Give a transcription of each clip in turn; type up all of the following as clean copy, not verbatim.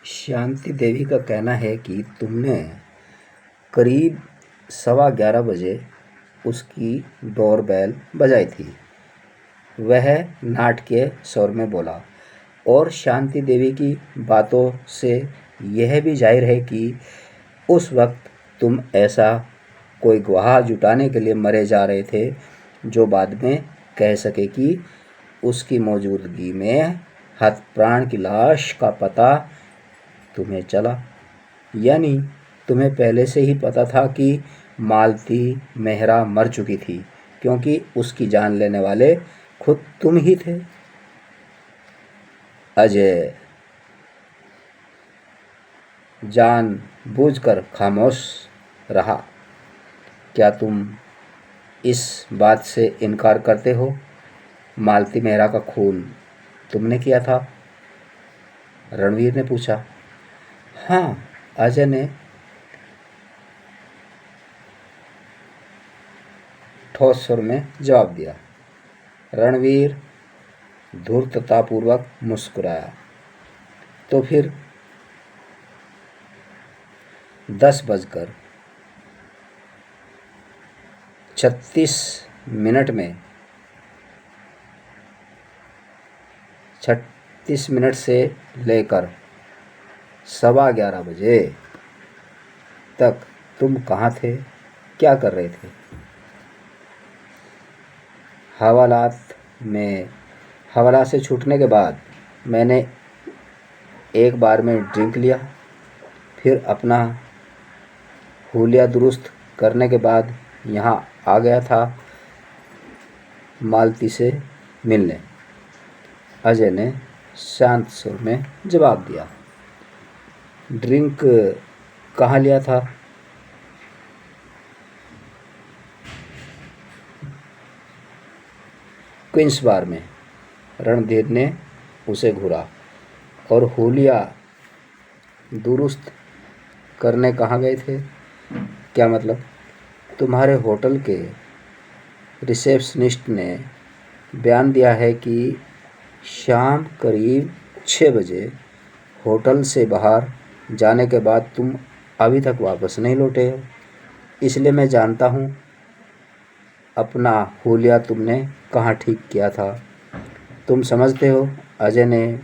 शांति देवी का कहना है कि तुमने करीब 11:15 बजे उसकी डोरबेल बजाई थी। वह नाटकीय स्वर में बोला, और शांति देवी की बातों से यह भी जाहिर है कि उस वक्त तुम ऐसा कोई गवाह जुटाने के लिए मरे जा रहे थे जो बाद में कह सके कि उसकी मौजूदगी में हतप्राण की लाश का पता तुम्हें चला। यानी तुम्हें पहले से ही पता था कि मालती मेहरा मर चुकी थी, क्योंकि उसकी जान लेने वाले खुद तुम ही थे। अजय जानबूझकर खामोश रहा। क्या तुम इस बात से इनकार करते हो? मालती मेहरा का खून तुमने किया था? रणवीर ने पूछा। हाँ, अजय ने ठोस स्वर में जवाब दिया। रणवीर धूर्ततापूर्वक मुस्कुराया। तो फिर 10:36 में 36 मिनट से लेकर 11:15 बजे तक तुम कहाँ थे? क्या कर रहे थे? हवालात से छूटने के बाद मैंने एक बार में ड्रिंक लिया, फिर अपना हुलिया दुरुस्त करने के बाद यहाँ आ गया था मालती से मिलने। अजय ने शांत स्वर में जवाब दिया। ड्रिंक कहाँ लिया था? क्वींस बार में। रणधीर ने उसे घूरा। और हुलिया दुरुस्त करने कहाँ गए थे? क्या मतलब? तुम्हारे होटल के रिसेप्शनिस्ट ने बयान दिया है कि शाम करीब 6 बजे होटल से बाहर जाने के बाद तुम अभी तक वापस नहीं लौटे हो। इसलिए मैं जानता हूँ अपना हुलिया तुमने कहाँ ठीक किया था। तुम समझते हो? अजय ने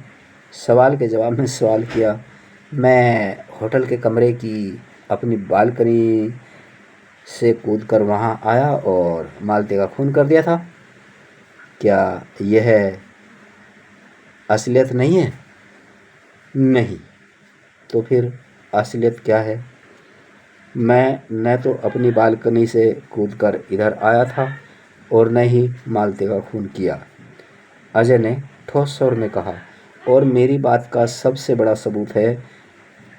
सवाल के जवाब में सवाल किया। मैं होटल के कमरे की अपनी बालकनी से कूदकर वहाँ आया और मालती का खून कर दिया था। क्या यह असलियत नहीं है? नहीं। तो फिर असलियत क्या है? मैं न तो अपनी बालकनी से कूदकर इधर आया था और न ही मालती का खून किया, अजय ने ठोस स्वर में कहा। और मेरी बात का सबसे बड़ा सबूत है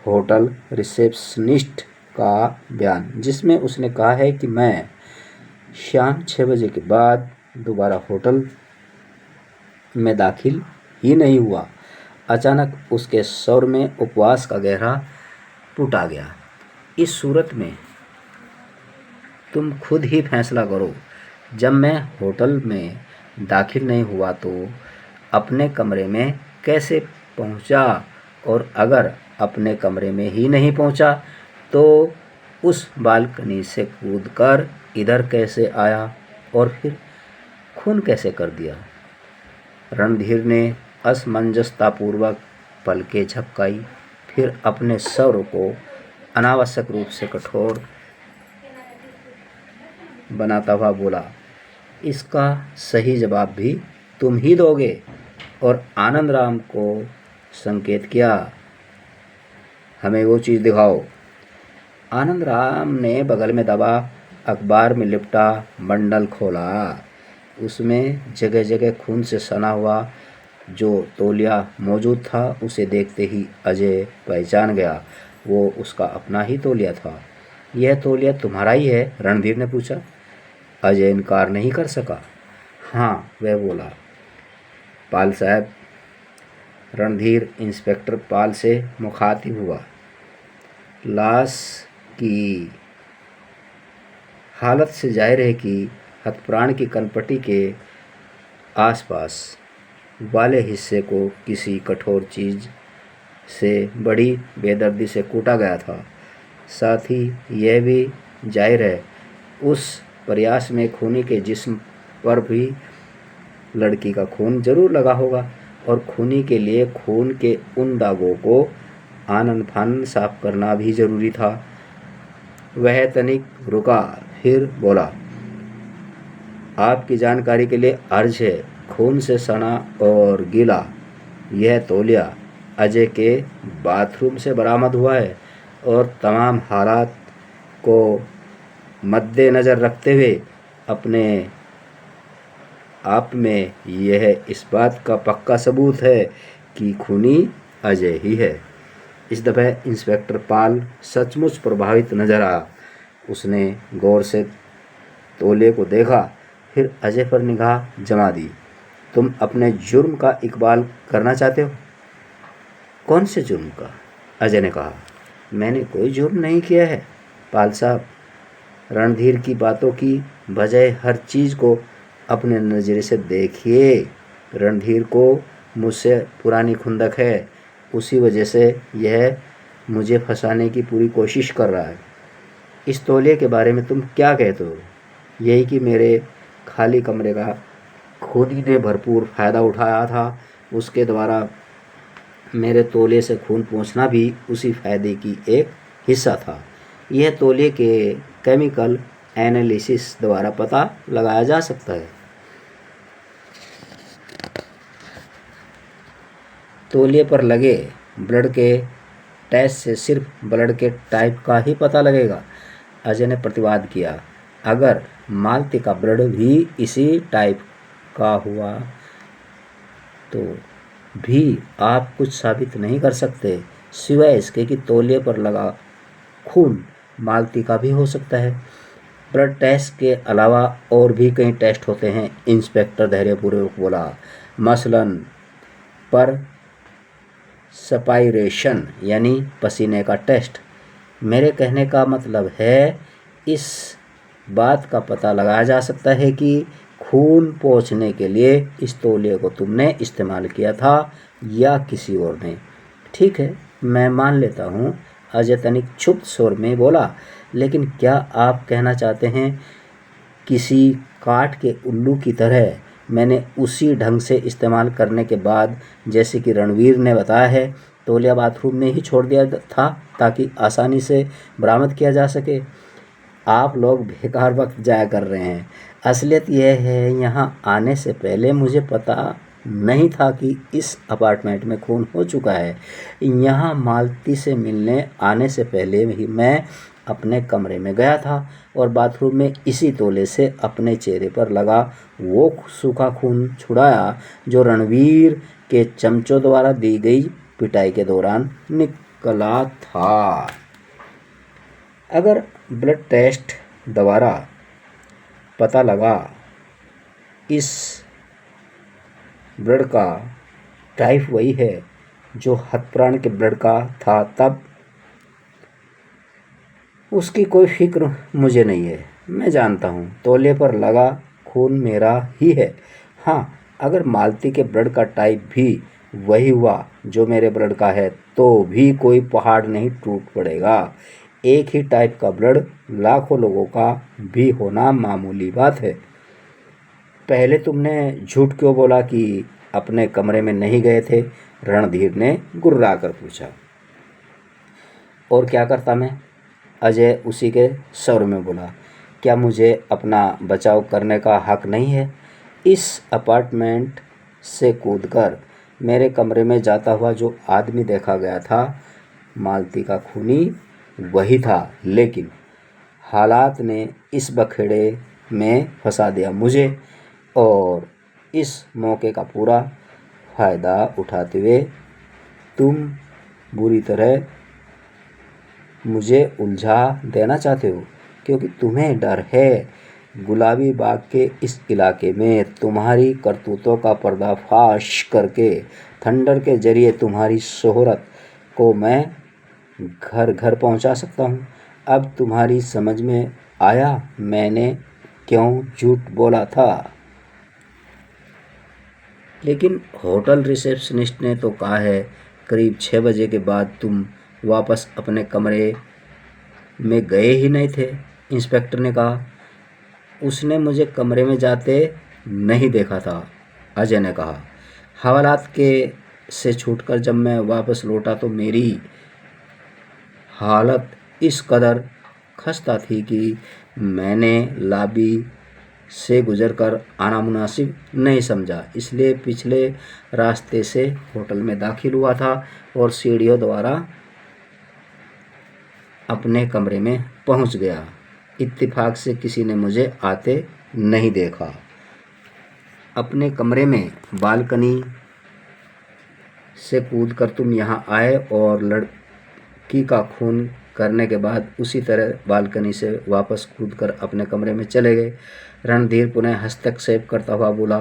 होटल रिसेप्शनिस्ट का बयान, जिसमें उसने कहा है कि मैं शाम 6 बजे के बाद दोबारा होटल में दाखिल ही नहीं हुआ। अचानक उसके स्वर में उपवास का गहरा पुट आ गया। इस सूरत में तुम खुद ही फैसला करो। जब मैं होटल में दाखिल नहीं हुआ तो अपने कमरे में कैसे पहुंचा? और अगर अपने कमरे में ही नहीं पहुंचा तो उस बालकनी से कूदकर इधर कैसे आया? और फिर खून कैसे कर दिया? रणधीर ने असमंजसतापूर्वक पलकें झपकाई, फिर अपने स्वर को अनावश्यक रूप से कठोर बनाता हुआ बोला, इसका सही जवाब भी तुम ही दोगे। और आनंद राम को संकेत किया, हमें वो चीज़ दिखाओ। आनंद राम ने बगल में दबा अखबार में लिपटा बंडल खोला। उसमें जगह जगह खून से सना हुआ जो तौलिया मौजूद था, उसे देखते ही अजय पहचान गया वो उसका अपना ही तौलिया था। यह तौलिया तुम्हारा ही है? रणधीर ने पूछा। अजय इनकार नहीं कर सका। हाँ, वह बोला। पाल साहब। रणधीर इंस्पेक्टर पाल से मुखातिब हुआ। लाश की हालत से जाहिर है कि हथप्राण की कनपट्टी के आसपास वाले हिस्से को किसी कठोर चीज़ से बड़ी बेदर्दी से कूटा गया था। साथ ही यह भी जाहिर है उस प्रयास में खूनी के जिस्म पर भी लड़की का खून जरूर लगा होगा और खूनी के लिए खून के उन दागों को आनन फानन साफ करना भी जरूरी था। वह तनिक रुका, फिर बोला, आपकी जानकारी के लिए अर्ज है, खून से सना और गीला यह तौलिया अजय के बाथरूम से बरामद हुआ है और तमाम हालात को मद्देनज़र रखते हुए अपने आप में यह इस बात का पक्का सबूत है कि खूनी अजय ही है। इस दफ़े इंस्पेक्टर पाल सचमुच प्रभावित नजर आया। उसने गौर से तौलिए को देखा, फिर अजय पर निगाह जमा दी। तुम अपने जुर्म का इकबाल करना चाहते हो? कौन से जुर्म का? अजय ने कहा। मैंने कोई जुर्म नहीं किया है पाल साहब। रणधीर की बातों की बजाय हर चीज़ को अपने नज़रिए से देखिए। रणधीर को मुझसे पुरानी खुंदक है, उसी वजह से यह मुझे फंसाने की पूरी कोशिश कर रहा है। इस तौलिए के बारे में तुम क्या कहते हो? यही कि मेरे खाली कमरे का खुदी ने भरपूर फ़ायदा उठाया था, उसके द्वारा मेरे तौलिए से खून पहुंचना भी उसी फ़ायदे की एक हिस्सा था। यह तौलिए के केमिकल एनालिसिस द्वारा पता लगाया जा सकता है। तौलिए पर लगे ब्लड के टेस्ट से सिर्फ ब्लड के टाइप का ही पता लगेगा, अजय ने प्रतिवाद किया। अगर मालती का ब्लड भी इसी टाइप का हुआ तो भी आप कुछ साबित नहीं कर सकते, सिवाय इसके कि तौलिए पर लगा खून मालती का भी हो सकता है। ब्लड टेस्ट के अलावा और भी कई टेस्ट होते हैं, इंस्पेक्टर धैर्यपूर्वक बोला। मसलन पर स्पाइरेशन यानी पसीने का टेस्ट। मेरे कहने का मतलब है इस बात का पता लगाया जा सकता है कि खून पोंछने के लिए इस तौलिए को तुमने इस्तेमाल किया था या किसी और ने। ठीक है, मैं मान लेता हूँ, अजय तनिक क्षुब्ध स्वर में बोला। लेकिन क्या आप कहना चाहते हैं किसी काठ के उल्लू की तरह मैंने उसी ढंग से इस्तेमाल करने के बाद, जैसे कि रणवीर ने बताया है, तौलिया बाथरूम में ही छोड़ दिया था ताकि आसानी से बरामद किया जा सके? आप लोग बेकार वक्त जाया कर रहे हैं। असलियत यह है यहाँ आने से पहले मुझे पता नहीं था कि इस अपार्टमेंट में खून हो चुका है। यहाँ मालती से मिलने आने से पहले ही मैं अपने कमरे में गया था और बाथरूम में इसी तौले से अपने चेहरे पर लगा वो सूखा खून छुड़ाया जो रणवीर के चमचों द्वारा दी गई पिटाई के दौरान निकला था। अगर ब्लड टेस्ट द्वारा पता लगा इस ब्लड का टाइप वही है जो हथप्राण के ब्लड का था, तब उसकी कोई फिक्र मुझे नहीं है। मैं जानता हूँ तौलिए पर लगा खून मेरा ही है। हाँ, अगर मालती के ब्लड का टाइप भी वही हुआ जो मेरे ब्लड का है तो भी कोई पहाड़ नहीं टूट पड़ेगा। एक ही टाइप का ब्लड लाखों लोगों का भी होना मामूली बात है। पहले तुमने झूठ क्यों बोला कि अपने कमरे में नहीं गए थे? रणधीर ने गुर्रा कर पूछा। और क्या करता मैं? अजय उसी के स्वर में बोला। क्या मुझे अपना बचाव करने का हक नहीं है? इस अपार्टमेंट से कूदकर मेरे कमरे में जाता हुआ जो आदमी देखा गया था, मालती का खूनी वही था, लेकिन हालात ने इस बखेड़े में फंसा दिया मुझे और इस मौके का पूरा फ़ायदा उठाते हुए तुम बुरी तरह मुझे उलझा देना चाहते हो, क्योंकि तुम्हें डर है गुलाबी बाग के इस इलाके में तुम्हारी करतूतों का पर्दाफाश करके थंडर के जरिए तुम्हारी शोहरत को मैं घर घर पहुंचा सकता हूं। अब तुम्हारी समझ में आया मैंने क्यों झूठ बोला था। लेकिन होटल रिसेप्शनिस्ट ने तो कहा है करीब 6 बजे के बाद तुम वापस अपने कमरे में गए ही नहीं थे, इंस्पेक्टर ने कहा। उसने मुझे कमरे में जाते नहीं देखा था, अजय ने कहा। हवालात के से छूटकर जब मैं वापस लौटा तो मेरी हालत इस कदर खस्ता थी कि मैंने लॉबी से गुजरकर आना मुनासिब नहीं समझा, इसलिए पिछले रास्ते से होटल में दाखिल हुआ था और सीढ़ियों द्वारा अपने कमरे में पहुंच गया। इत्तेफाक से किसी ने मुझे आते नहीं देखा। अपने कमरे में बालकनी से कूदकर तुम यहाँ आए और लड़की का खून करने के बाद उसी तरह बालकनी से वापस कूदकर अपने कमरे में चले गए। रणधीर पुनः हस्तक्षेप करता हुआ बोला,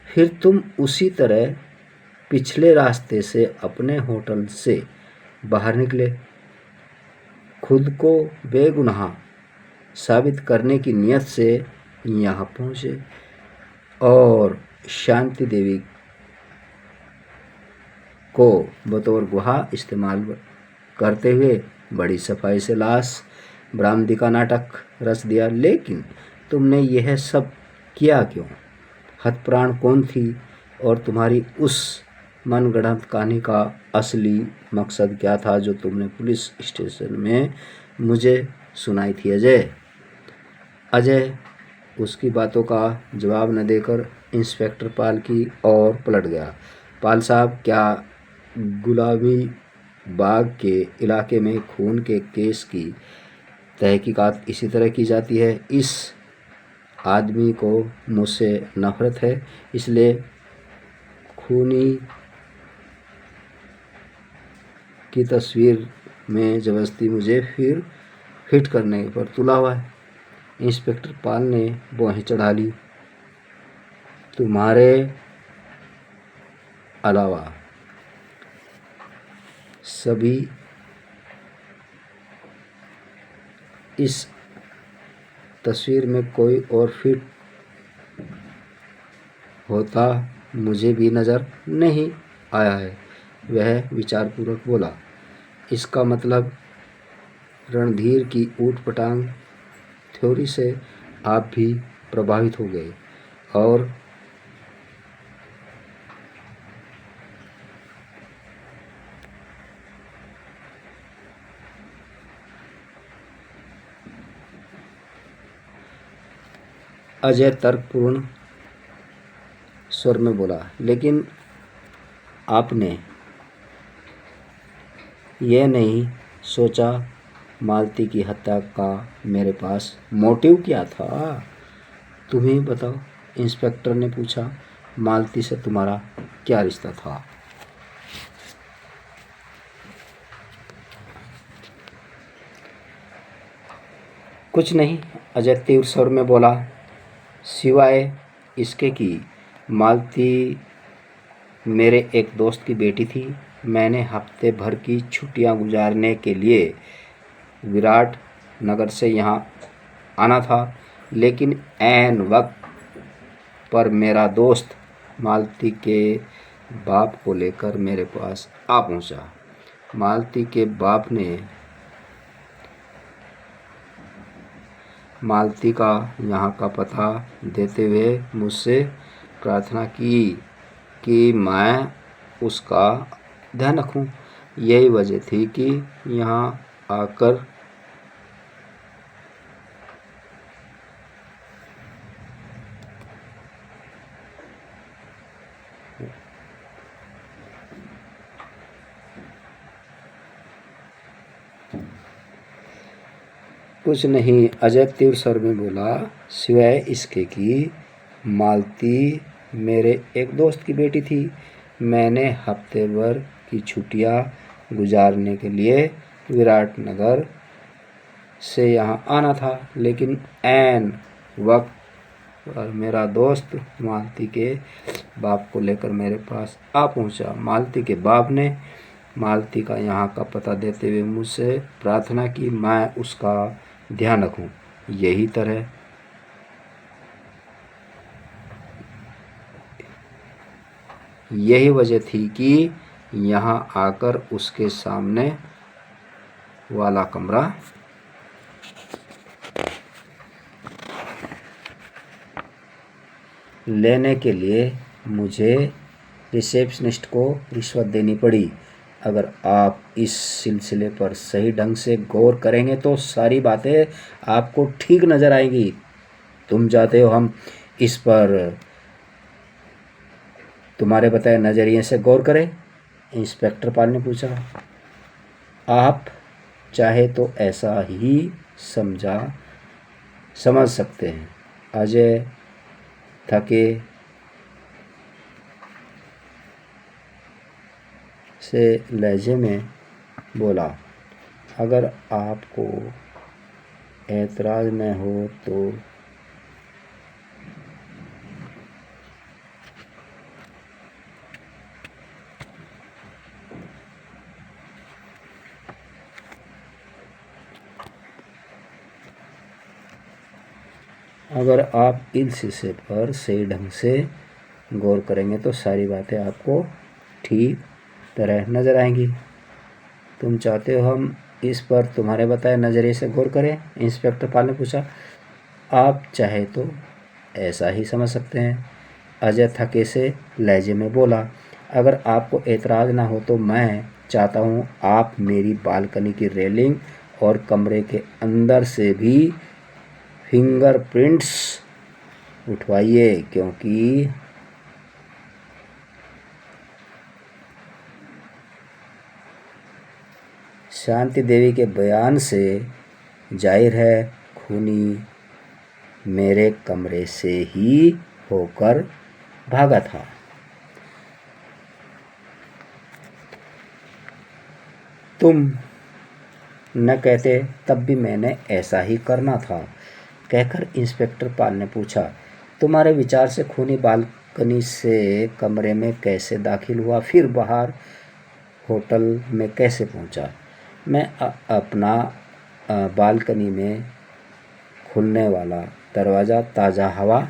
फिर तुम उसी तरह पिछले रास्ते से अपने होटल से बाहर निकले, खुद को बेगुनाह साबित करने की नीयत से यहाँ पहुँचे और शांति देवी को बतौर गुहा इस्तेमाल करते हुए बड़ी सफाई से लाश बरामदी का नाटक रच दिया। लेकिन तुमने यह सब किया क्यों? हतप्राण कौन थी और तुम्हारी उस मनगढ़ंत कहानी का असली मकसद क्या था जो तुमने पुलिस स्टेशन में मुझे सुनाई थी? अजय उसकी बातों का जवाब न देकर इंस्पेक्टर पाल की ओर पलट गया। पाल साहब, क्या गुलाबी बाग के इलाके में खून के केस की तहकीकात इसी तरह की जाती है? इस आदमी को मुझसे नफरत है, इसलिए खूनी की तस्वीर में ज़बरदस्ती मुझे फिर हिट करने पर तुला हुआ है। इंस्पेक्टर पाल ने भौहें चढ़ा ली। तुम्हारे अलावा सभी इस तस्वीर में कोई और फिट होता मुझे भी नज़र नहीं आया है, वह विचारपूर्वक बोला। इसका मतलब रणधीर की ऊट-पटांग थ्योरी से आप भी प्रभावित हो गए और अजय तर्कपूर्ण स्वर में बोला, लेकिन आपने यह नहीं सोचा मालती की हत्या का मेरे पास मोटिव क्या था? तुम्हें बताओ, इंस्पेक्टर ने पूछा। मालती से तुम्हारा क्या रिश्ता था? कुछ नहीं, अजय तीव्र स्वर में बोला, सिवाय इसके कि मालती मेरे एक दोस्त की बेटी थी। मैंने हफ्ते भर की छुट्टियां गुजारने के लिए विराट नगर से यहाँ आना था, लेकिन ऐन वक्त पर मेरा दोस्त मालती के बाप को लेकर मेरे पास आ पहुँचा। मालती के बाप ने मालती का यहाँ का पता देते हुए मुझसे प्रार्थना की कि मैं उसका ध्यान रखूं। यही वजह थी कि यहाँ आकर कुछ नहीं, अजय तीव्र स्वर में बोला, सिवाय इसके कि मालती मेरे एक दोस्त की बेटी थी। मैंने हफ्ते भर की छुट्टियां गुजारने के लिए विराट नगर से यहाँ आना था, लेकिन ऐन वक्त पर मेरा दोस्त मालती के बाप को लेकर मेरे पास आ पहुँचा। मालती के बाप ने मालती का यहाँ का पता देते हुए मुझसे प्रार्थना की मैं उसका ध्यान रखूं। यही वजह थी कि यहाँ आकर उसके सामने वाला कमरा लेने के लिए मुझे रिसेप्शनिस्ट को रिश्वत देनी पड़ी। अगर आप इस सिलसिले पर सही ढंग से गौर करेंगे तो सारी बातें आपको ठीक नज़र आएंगी। तुम चाहते हो हम इस पर तुम्हारे बताए नज़रिए से गौर करें? इंस्पेक्टर पाल ने पूछा। आप चाहे तो ऐसा ही समझ सकते हैं। अजय थके से लहजे में बोला। अगर आपको एतराज़ न हो तो अगर आप इस हिस्से पर सही ढंग से गौर करेंगे तो सारी बातें आपको ठीक तरह नज़र आएंगी। तुम चाहते हो हम इस पर तुम्हारे बताए नज़रिए से गौर करें? इंस्पेक्टर पाल ने पूछा। आप चाहे तो ऐसा ही समझ सकते हैं। अजय थके से लहजे में बोला। अगर आपको एतराज़ ना हो तो मैं चाहता हूँ आप मेरी बालकनी की रेलिंग और कमरे के अंदर से भी फिंगरप्रिंट्स उठवाइए, क्योंकि शांति देवी के बयान से जाहिर है खूनी मेरे कमरे से ही होकर भागा था। तुम न कहते तब भी मैंने ऐसा ही करना था, कहकर इंस्पेक्टर पाल ने पूछा। तुम्हारे विचार से खूनी बालकनी से कमरे में कैसे दाखिल हुआ, फिर बाहर होटल में कैसे पहुंचा? मैं अपना बालकनी में खुलने वाला दरवाज़ा ताज़ा हवा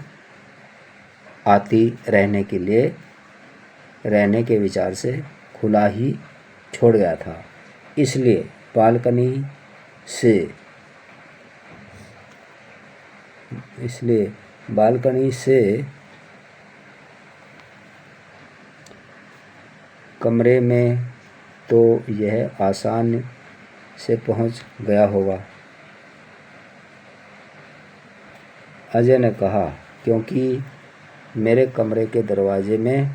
आती रहने के विचार से खुला ही छोड़ गया था। इसलिए बालकनी से कमरे में तो यह आसान से पहुंच गया होगा, अजय ने कहा, क्योंकि मेरे कमरे के दरवाजे में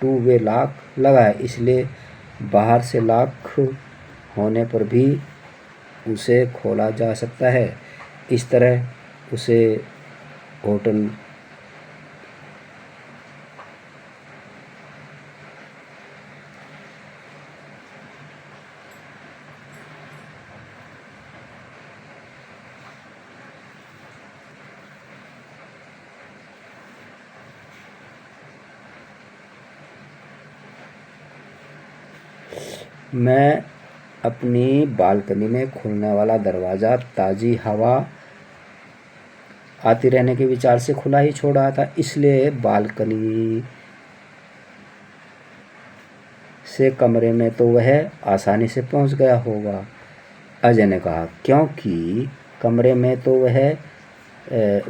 2 वे लॉक लगा है, इसलिए बाहर से लॉक होने पर भी उसे खोला जा सकता है। इस तरह उसे होटल मैं अपनी बालकनी में खुलने वाला दरवाज़ा ताज़ी हवा आती रहने के विचार से खुला ही छोड़ रहा था, इसलिए बालकनी से कमरे में तो वह आसानी से पहुंच गया होगा, अजय ने कहा, क्योंकि कमरे में तो वह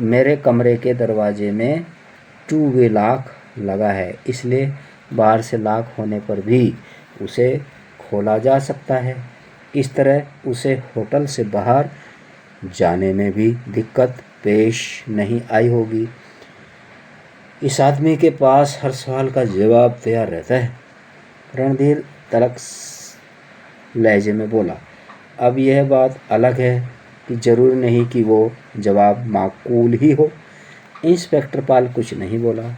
मेरे कमरे के दरवाजे में 2 वे लॉक लगा है, इसलिए बाहर से लॉक होने पर भी उसे खोला जा सकता है। इस तरह उसे होटल से बाहर जाने में भी दिक्कत पेश नहीं आई होगी। इस आदमी के पास हर सवाल का जवाब तैयार रहता है, रणधीर तलक लहजे में बोला। अब यह बात अलग है कि जरूरी नहीं कि वो जवाब माकूल ही हो। इंस्पेक्टर पाल कुछ नहीं बोला।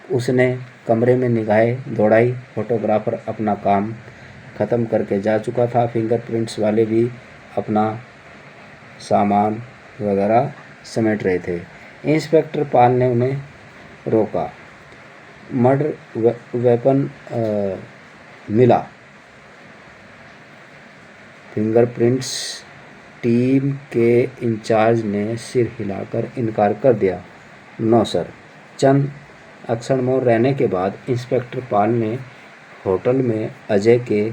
उसने कमरे में निगाहें दौड़ाई। फोटोग्राफर अपना काम ख़त्म करके जा चुका था। फिंगरप्रिंट्स वाले भी अपना सामान वगैरह समेट रहे थे। इंस्पेक्टर पाल ने उन्हें रोका। मर्डर वेपन मिला। फिंगरप्रिंट्स टीम के इंचार्ज ने सिर हिलाकर इनकार कर दिया। No sir. चंद अक्षर मौन रहने के बाद इंस्पेक्टर पाल ने होटल में अजय के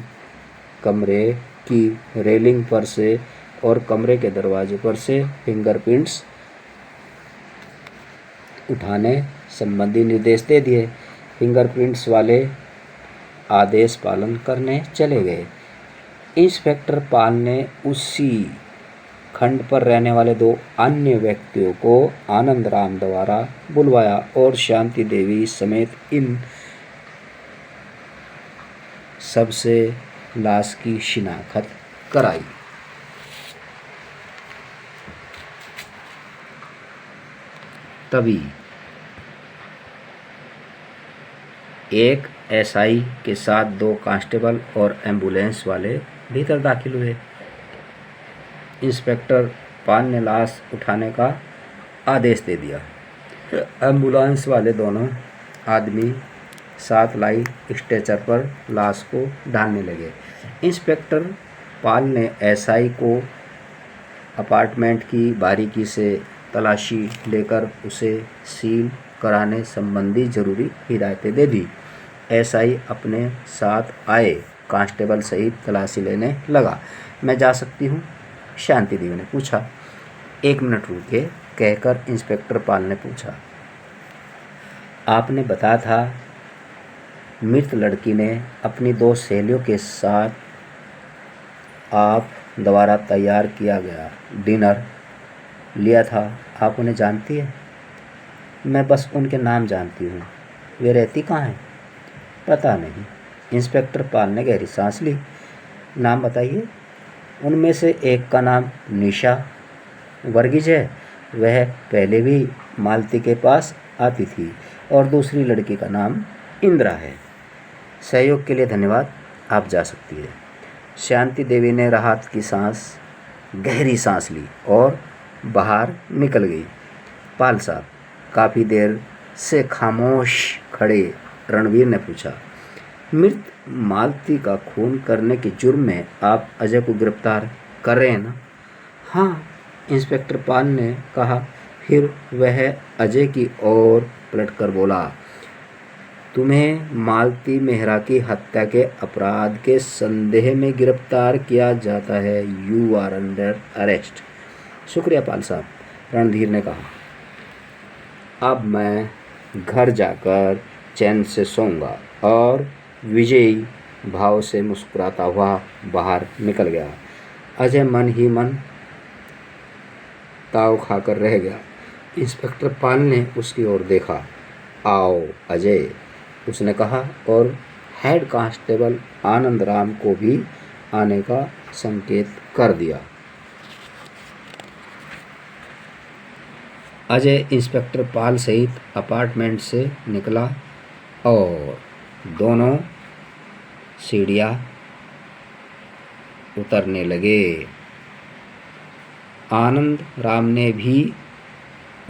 कमरे की रेलिंग पर से और कमरे के दरवाजे पर से फिंगरप्रिंट्स उठाने संबंधी निर्देश दे दिए। फिंगरप्रिंट्स वाले आदेश पालन करने चले गए। इंस्पेक्टर पाल ने उसी खंड पर रहने वाले 2 अन्य व्यक्तियों को आनंद राम द्वारा बुलवाया और शांति देवी समेत इन सबसे लाश की शिनाख्त कराई। तभी एक एसआई के साथ 2 कांस्टेबल और एम्बुलेंस वाले भीतर दाखिल हुए। इंस्पेक्टर पाल ने लाश उठाने का आदेश दे दिया। एम्बुलेंस वाले दोनों आदमी साथ लाई स्ट्रेचर पर लाश को डालने लगे। इंस्पेक्टर पाल ने एसआई को अपार्टमेंट की बारीकी से तलाशी लेकर उसे सील कराने संबंधी जरूरी हिदायतें दे दी। एसआई अपने साथ आए कांस्टेबल सहित तलाशी लेने लगा। मैं जा सकती हूँ? शांति देवी ने पूछा। 1 मिनट रुके, कहकर इंस्पेक्टर पाल ने पूछा। आपने बताया था मृत लड़की ने अपनी 2 सहेलियों के साथ आप द्वारा तैयार किया गया डिनर लिया था। आप उन्हें जानती है? मैं बस उनके नाम जानती हूँ। वे रहती कहाँ हैं? पता नहीं। इंस्पेक्टर पाल ने गहरी सांस ली। नाम बताइए। उनमें से एक का नाम निशा वर्गीज है, वह पहले भी मालती के पास आती थी, और दूसरी लड़की का नाम इंदिरा है। सहयोग के लिए धन्यवाद, आप जा सकती है। शांति देवी ने राहत की गहरी सांस ली और बाहर निकल गई। पाल साहब, काफ़ी देर से खामोश खड़े रणवीर ने पूछा। मृत मालती का खून करने के जुर्म में आप अजय को गिरफ्तार कर रहे हैं ना? हाँ, इंस्पेक्टर पाल ने कहा। फिर वह अजय की ओर पलटकर बोला, तुम्हें मालती मेहरा की हत्या के अपराध के संदेह में गिरफ्तार किया जाता है। You are under arrest. शुक्रिया पाल साहब, रणधीर ने कहा। अब मैं घर जाकर चैन से सोऊंगा। और विजयी भाव से मुस्कुराता हुआ बाहर निकल गया। अजय मन ही मन ताव खाकर रह गया। इंस्पेक्टर पाल ने उसकी ओर देखा। आओ अजय, उसने कहा, और हेड कांस्टेबल आनंद राम को भी आने का संकेत कर दिया। अजय इंस्पेक्टर पाल सहित अपार्टमेंट से निकला और दोनों सीढ़ियाँ उतरने लगे। आनंद राम ने भी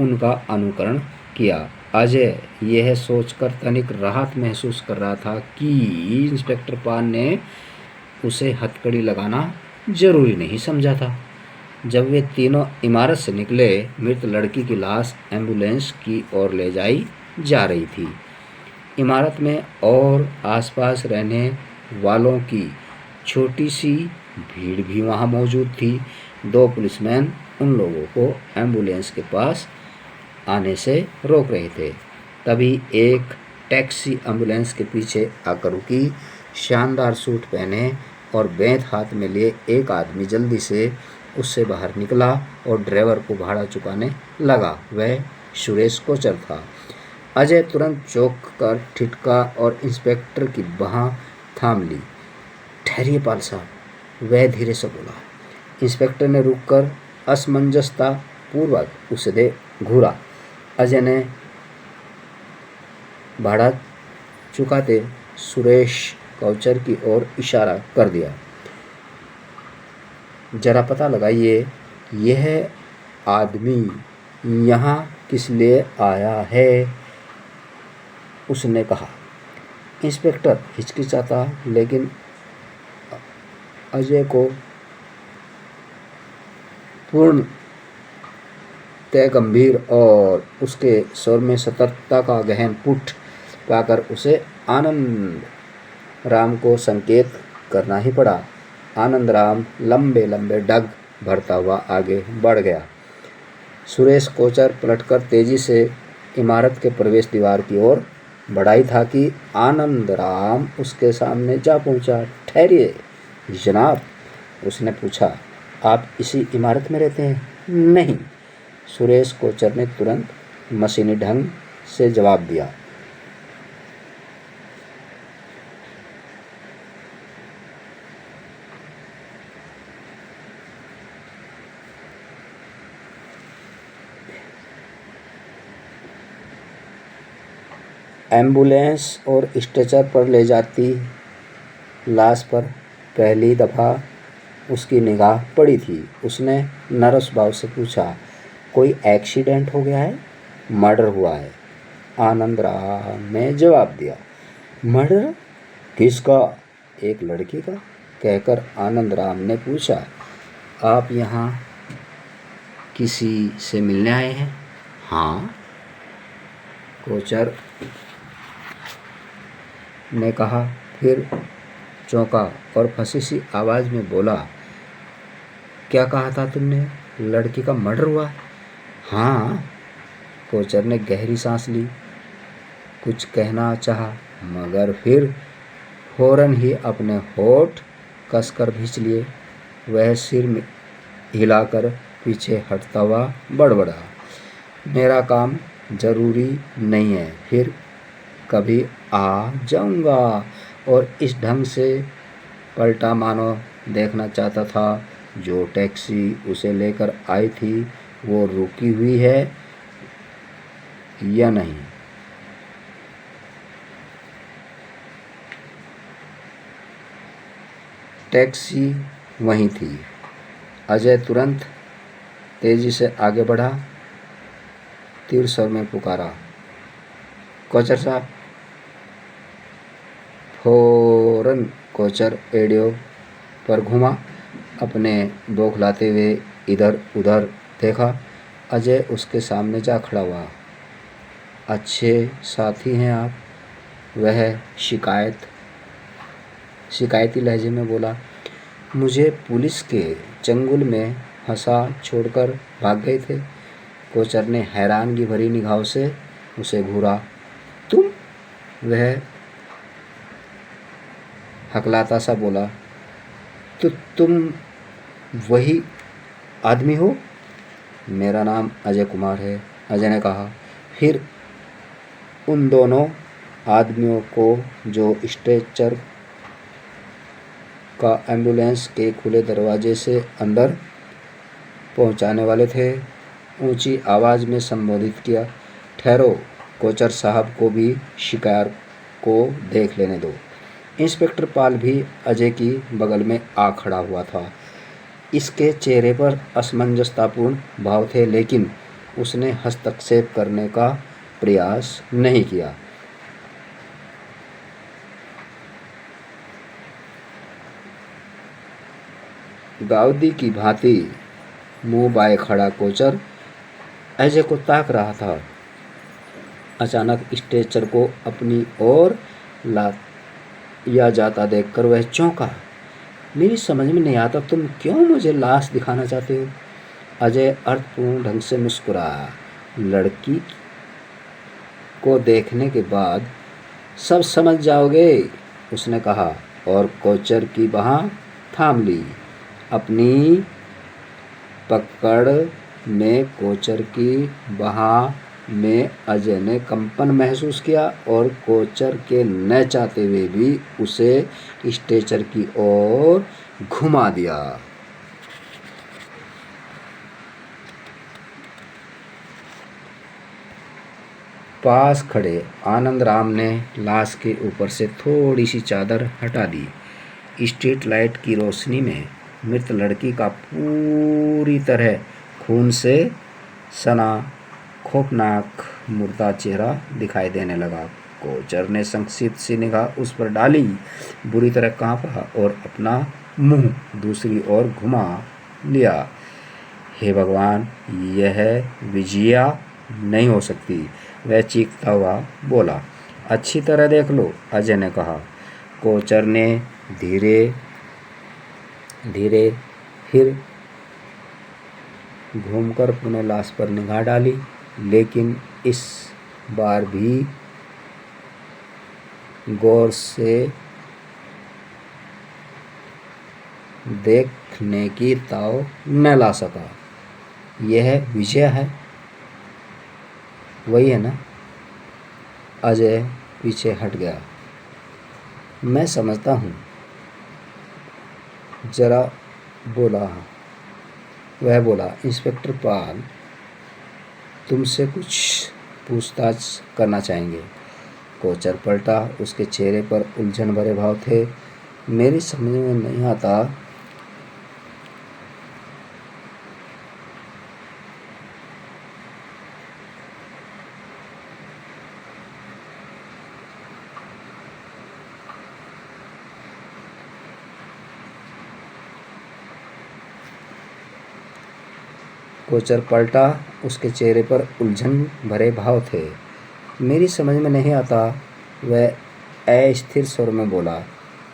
उनका अनुकरण किया। अजय यह सोचकर तनिक राहत महसूस कर रहा था कि इंस्पेक्टर पाल ने उसे हथकड़ी लगाना जरूरी नहीं समझा था। जब वे तीनों इमारत से निकले, मृत लड़की की लाश एम्बुलेंस की ओर ले जाई जा रही थी। इमारत में और आसपास रहने वालों की छोटी सी भीड़ भी वहां मौजूद थी। 2 पुलिसमैन उन लोगों को एम्बुलेंस के पास आने से रोक रहे थे। तभी एक टैक्सी एम्बुलेंस के पीछे आकर रुकी। शानदार सूट पहने और बेंत हाथ में लिए एक आदमी जल्दी से उससे बाहर निकला और ड्राइवर को भाड़ा चुकाने लगा। वह सुरेश कोचर था। अजय तुरंत चौंक कर ठिठका और इंस्पेक्टर की बाँह थाम ली। ठहरिए पाल साहब, वह धीरे से बोला। इंस्पेक्टर ने रुककर असमंजसता पूर्वक उसे घूरा। अजय ने भाड़ा चुकाते सुरेश कोचर की ओर इशारा कर दिया। जरा पता लगाइए, यह आदमी यहाँ किस लिए आया है, उसने कहा। इंस्पेक्टर हिचकिचाता, लेकिन अजय को पूर्ण तय गंभीर और उसके स्वर में सतर्कता का गहन पुट पाकर उसे आनंद राम को संकेत करना ही पड़ा। आनंद राम लंबे लंबे डग भरता हुआ आगे बढ़ गया। सुरेश कोचर पलटकर तेजी से इमारत के प्रवेश द्वार की ओर बढ़ा ही था कि आनंद राम उसके सामने जा पहुंचा। ठहरिए जनाब, उसने पूछा, आप इसी इमारत में रहते हैं? नहीं, सुरेश कोचर ने तुरंत मशीनी ढंग से जवाब दिया। एम्बुलेंस और स्ट्रेचर पर ले जाती लाश पर पहली दफ़ा उसकी निगाह पड़ी थी। उसने नर्वस भाव से पूछा, कोई एक्सीडेंट हो गया है? मर्डर हुआ है, आनंद राम ने जवाब दिया। मर्डर? किसका? एक लड़की का, कहकर आनंद राम ने पूछा, आप यहाँ किसी से मिलने आए हैं? हाँ, कोचर ने कहा, फिर चौंका और फंसी सी आवाज़ में बोला, क्या कहा था तुमने? लड़की का मर्डर हुआ? हाँ, कोचर ने गहरी सांस ली। कुछ कहना चाहा, मगर फिर फौरन ही अपने होठ कसकर खींच लिए। वह सिर हिलाकर पीछे हटता हुआ बड़बड़ा, मेरा काम ज़रूरी नहीं है, फिर कभी आ जाऊंगा। और इस ढंग से पलटा मानो देखना चाहता था जो टैक्सी उसे लेकर आई थी वो रुकी हुई है या नहीं। टैक्सी वहीं थी। अजय तुरंत तेजी से आगे बढ़ा, तीव्र स्वर में पुकारा, कोचर साहब। फौरन कोचर रेडियो पर घुमा, अपने बौखलाते हुए इधर उधर देखा। अजय उसके सामने जा खड़ा हुआ। अच्छे साथी हैं आप, वह शिकायती लहजे में बोला। मुझे पुलिस के चंगुल में फंसा छोड़कर भाग गए थे। कोचर ने हैरानगी भरी निगाहों से उसे घूरा। तुम? वह हकलाता सा बोला। तो तुम वही आदमी हो? मेरा नाम अजय कुमार है, अजय ने कहा। फिर उन दोनों आदमियों को जो स्ट्रेचर का एम्बुलेंस के खुले दरवाजे से अंदर पहुंचाने वाले थे, ऊंची आवाज़ में संबोधित किया। ठहरो, कोचर साहब को भी शिकार को देख लेने दो। इंस्पेक्टर पाल भी अजय की बगल में आ खड़ा हुआ था। इसके चेहरे पर असमंजसतापूर्ण भाव थे, लेकिन उसने हस्तक्षेप करने का प्रयास नहीं किया। गाउदी की भांति मुंह बाए खड़ा कोचर अजय को ताक रहा था। अचानक स्ट्रेचर को अपनी ओर या जाता देखकर वह चौंका। मेरी समझ में नहीं आता, तुम क्यों मुझे लाश दिखाना चाहते हो? अजय अर्थपूर्ण ढंग से मुस्कुराया। लड़की को देखने के बाद सब समझ जाओगे, उसने कहा और कोचर की बांह थाम ली। अपनी पकड़ में कोचर की बांह में अजय ने कंपन महसूस किया और कोचर के न चाहते हुए भी उसे स्ट्रेचर की ओर घुमा दिया। पास खड़े आनंद राम ने लाश के ऊपर से थोड़ी सी चादर हटा दी। स्ट्रीट लाइट की रोशनी में मृत लड़की का पूरी तरह खून से सना खौफनाक मुर्दा चेहरा दिखाई देने लगा। कोचर ने संक्षिप्त सी निगाह उस पर डाली, बुरी तरह कांपा और अपना मुंह दूसरी ओर घुमा लिया। हे भगवान, यह विजया नहीं हो सकती, वह चीखता हुआ बोला। अच्छी तरह देख लो, अजय ने कहा। कोचर ने धीरे धीरे फिर घूमकर पुनः लाश पर निगाह डाली, लेकिन इस बार भी गौर से देखने की ताव न ला सका। यह विजय है, वही है ना? अजय पीछे हट गया। मैं समझता हूँ, जरा बोला। वह बोला, इंस्पेक्टर पाल तुमसे कुछ पूछताछ करना चाहेंगे। कोचर पलटा, उसके चेहरे पर उलझन भरे भाव थे। मेरी समझ में नहीं आता कोचर पलटा, उसके चेहरे पर उलझन भरे भाव थे। मेरी समझ में नहीं आता, वह अस्थिर स्वर में बोला।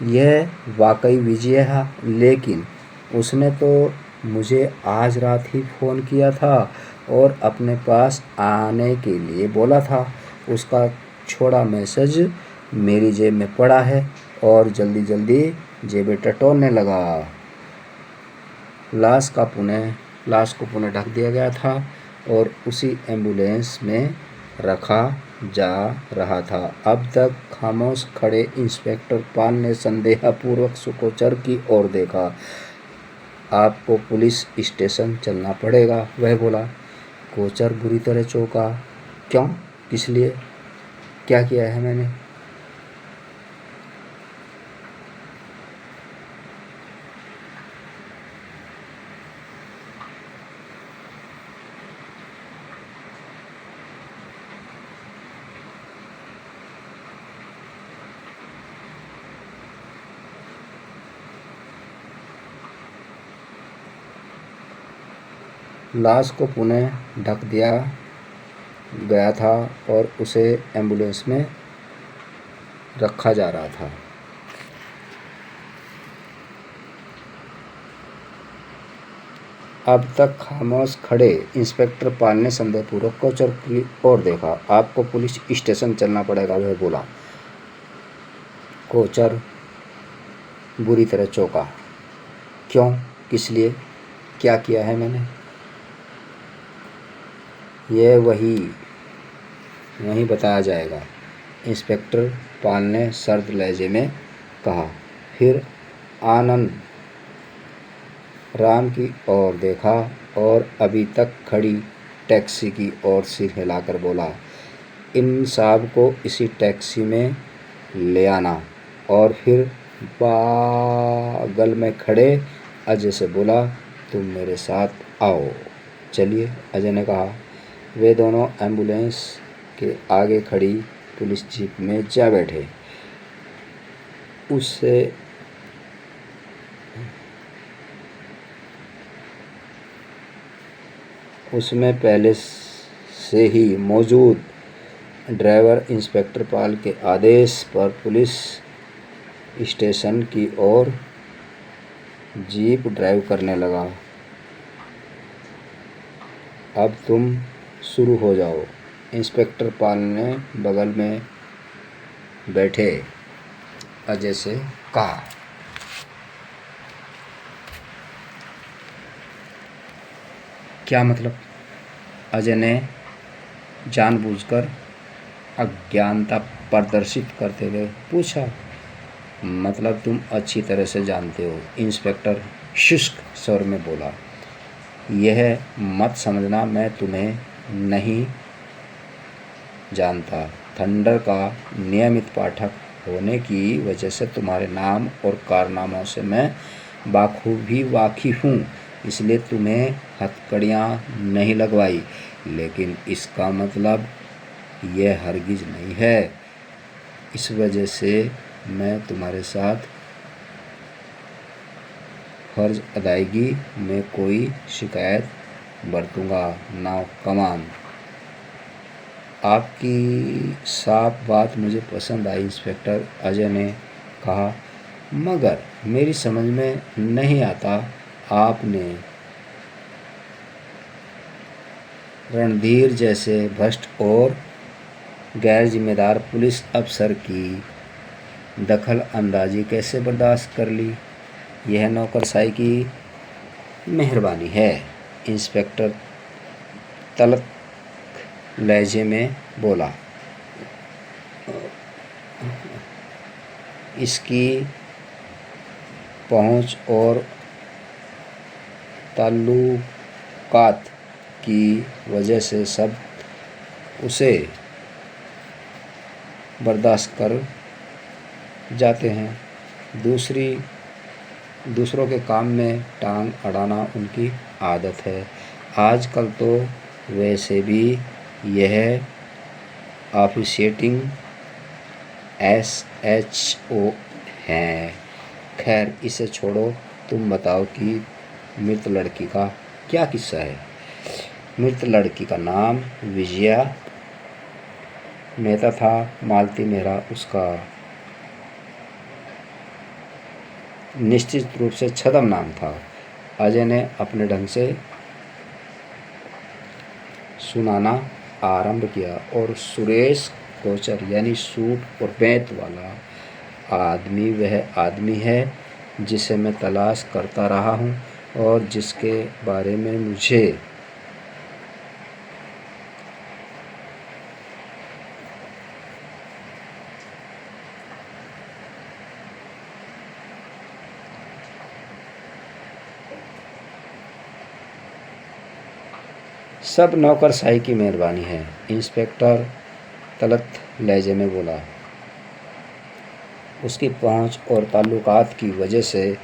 यह वाकई विजय है, लेकिन उसने तो मुझे आज रात ही फ़ोन किया था और अपने पास आने के लिए बोला था। उसका छोड़ा मैसेज मेरी जेब में पड़ा है और जल्दी जल्दी जेबें टटोलने लगा। लाश को पुनः ढक दिया गया था और उसी एम्बुलेंस में रखा जा रहा था। अब तक खामोश खड़े इंस्पेक्टर पाल ने संदेहपूर्वक कोचर की ओर देखा। आपको पुलिस स्टेशन चलना पड़ेगा, वह बोला। कोचर बुरी तरह चौंका। क्यों? किस लिए? क्या किया है मैंने? लाश को पुनः ढक दिया गया था और उसे एम्बुलेंस में रखा जा रहा था। अब तक खामोश खड़े इंस्पेक्टर पाल ने संदेहपूर्वक कोचर की ओर देखा। आपको पुलिस स्टेशन चलना पड़ेगा, वह बोला। कोचर बुरी तरह चौंका। क्यों? किस लिए? क्या किया है मैंने? यह वही बताया जाएगा, इंस्पेक्टर पाल ने सर्द लहजे में कहा। फिर आनंद राम की ओर देखा और अभी तक खड़ी टैक्सी की ओर सिर हिलाकर बोला, इन साहब को इसी टैक्सी में ले आना। और फिर बगल में खड़े अजय से बोला, तुम मेरे साथ आओ। चलिए, अजय ने कहा। वे दोनों एम्बुलेंस के आगे खड़ी पुलिस जीप में जा बैठे। उसमें पहले से ही मौजूद ड्राइवर इंस्पेक्टर पाल के आदेश पर पुलिस स्टेशन की ओर जीप ड्राइव करने लगा। अब तुम शुरू हो जाओ, इंस्पेक्टर पाल ने बगल में बैठे अजय से कहा। क्या मतलब? अजय ने जानबूझकर अज्ञानता प्रदर्शित करते हुए पूछा। मतलब तुम अच्छी तरह से जानते हो, इंस्पेक्टर शुष्क स्वर में बोला। यह मत समझना मैं तुम्हें नहीं जानता। थंडर का नियमित पाठक होने की वजह से तुम्हारे नाम और कारनामों से मैं बाखूबी वाकिफ़ हूँ, इसलिए तुम्हें हथकड़ियाँ नहीं लगवाई। लेकिन इसका मतलब यह हरगिज़ नहीं है इस वजह से मैं तुम्हारे साथ फ़र्ज़ अदायगी में कोई शिकायत बरतूँगा। नाउ कमान। आपकी साफ बात मुझे पसंद आई इंस्पेक्टर, अजय ने कहा, मगर मेरी समझ में नहीं आता आपने रणधीर जैसे भ्रष्ट और गैर जिम्मेदार पुलिस अफसर की दखल अंदाजी कैसे बर्दाश्त कर ली। यह नौकरशाही की मेहरबानी है, इंस्पेक्टर तलत लहजे में बोला। इसकी पहुंच और ताल्लुकात की वजह से सब उसे बर्दाश्त कर जाते हैं। दूसरों के काम में टांग अड़ाना उनकी आदत है। आजकल तो वैसे भी यह ऑफिशिएटिंग SHO हैं। खैर इसे छोड़ो, तुम बताओ कि मृत लड़की का क्या किस्सा है। मृत लड़की का नाम विजया मेहता था। मालती मेहरा उसका निश्चित रूप से छद्म नाम था। अजय ने अपने ढंग से सुनाना आरंभ किया। और सुरेश कोचर यानी सूट और बेंत वाला आदमी वह आदमी है जिसे मैं तलाश करता रहा हूँ और जिसके बारे में मुझे सब नौकरशाही की मेहरबानी है, इंस्पेक्टर तलत लहजे में बोला। उसकी पहुंच और ताल्लुकात की वजह से